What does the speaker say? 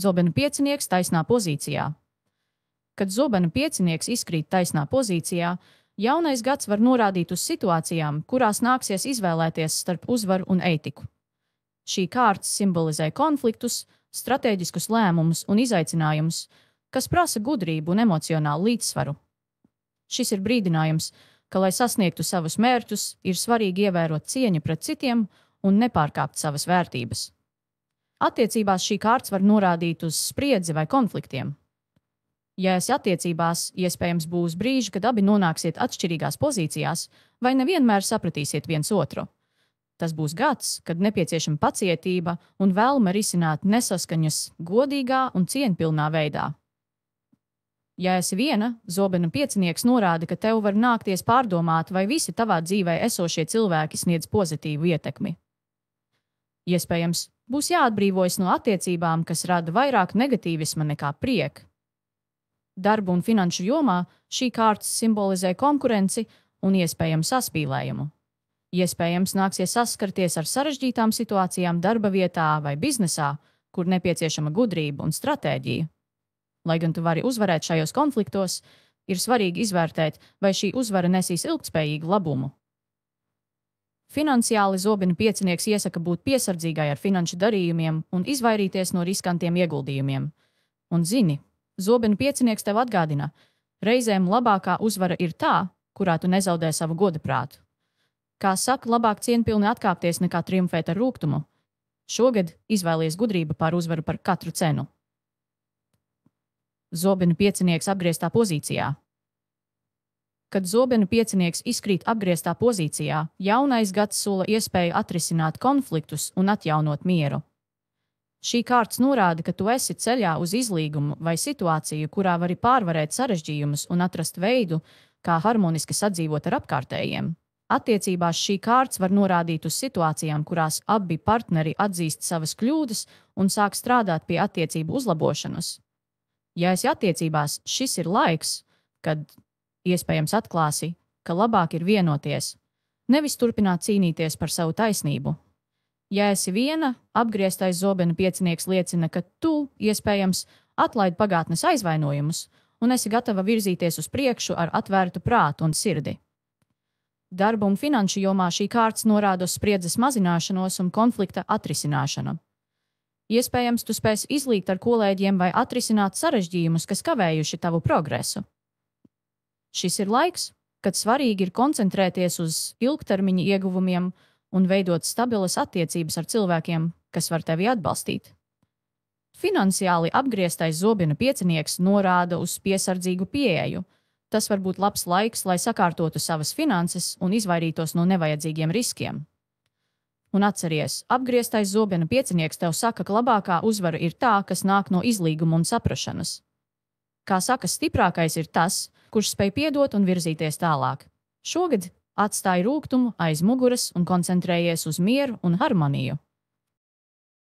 Zobena piecinieks taisnā pozīcijā. Kad zobena piecinieks izkrīt taisnā pozīcijā, jaunais gads var norādīt uz situācijām, kurās nāksies izvēlēties starp uzvaru un ētiku. Šī kārta simbolizē konfliktus, stratēģiskus lēmumus un izaicinājumus, kas prasa gudrību un emocionālu līdzsvaru. Šis ir brīdinājums, ka, lai sasniegtu savus mērķus, ir svarīgi ievērot cieņu pret citiem un nepārkāpt savas vērtības. Attiecībās šī kārta var norādīt uz spriedzi vai konfliktiem. Ja esi attiecībās, iespējams būs brīži, kad abi nonāksiet atšķirīgās pozīcijās vai nevienmēr sapratīsiet viens otru. Tas būs gads, kad nepieciešama pacietība un vēlme risināt nesaskaņas godīgā un cieņpilnā veidā. Ja esi viena, zobena piecinieks norāda, ka tev var nākties pārdomāt, vai visi tavā dzīvē esošie cilvēki sniedz pozitīvu ietekmi. Iespējams, būs jāatbrīvojas no attiecībām, kas rada vairāk negatīvisma nekā prieka. Darba un finanšu jomā šī kārta simbolizē konkurenci un iespējamu saspīlējumu. Iespējams, nāksies saskarties ar sarežģītām situācijām darba vietā vai biznesā, kur nepieciešama gudrība un stratēģija. Lai gan tu vari uzvarēt šajos konfliktos, ir svarīgi izvērtēt, vai šī uzvara nesīs ilgtspējīgu labumu. Finansiāli zobena piecinieks iesaka būt piesardzīgai ar finanšu darījumiem un izvairīties no riskantiem ieguldījumiem. Un zini, zobena piecinieks tev atgādina, reizēm labākā uzvara ir tā, kurā tu nezaudē savu godaprātu. Kā saka, labāk cieņpilni atkāpties nekā triumfēt ar rūgtumu. Šogad izvēlies gudrību pār uzvaru par katru cenu. Zobena piecinieks apgrieztā pozīcijā. Kad zobena piecinieks izkrīt apgrieztā pozīcijā, jaunais gads sola iespēju atrisināt konfliktus un atjaunot mieru. Šī kārta norāda, ka tu esi ceļā uz izlīgumu vai situāciju, kurā vari pārvarēt sarežģījumus un atrast veidu, kā harmoniski sadzīvot ar apkārtējiem. Attiecībās šī kārta var norādīt uz situācijām, kurās abi partneri atzīst savas kļūdas un sāk strādāt pie attiecību uzlabošanas. Ja esi attiecībās, šis ir laiks, kad iespējams atklāsi, ka labāk ir vienoties, nevis turpināt cīnīties par savu taisnību. Ja esi viena, apgrieztais zobena piecinieks liecina, ka tu, iespējams, atlaidi pagātnes aizvainojumus un esi gatava virzīties uz priekšu ar atvērtu prātu un sirdi. Darba un finanšu jomā šī kārta norāda uz spriedzes mazināšanos un konflikta atrisināšanu. Iespējams, tu spēsi izlīgt ar kolēģiem vai atrisināt sarežģījumus, kas kavējuši tavu progresu. Šis ir laiks, kad svarīgi ir koncentrēties uz ilgtermiņa ieguvumiem un veidot stabilas attiecības ar cilvēkiem, kas var tevi atbalstīt. Finansiāli apgrieztais zobena piecinieks norāda uz piesardzīgu pieeju. Tas var būt labs laiks, lai sakārtotu savas finanses un izvairītos no nevajadzīgiem riskiem. Un atceries, apgrieztais zobena piecinieks tev saka, ka labākā uzvara ir tā, kas nāk no izlīguma un saprašanas. Kā saka, stiprākais ir tas, kurš spēj piedot un virzīties tālāk. Šogad atstāj rūgtumu aiz muguras un koncentrējies uz mieru un harmoniju.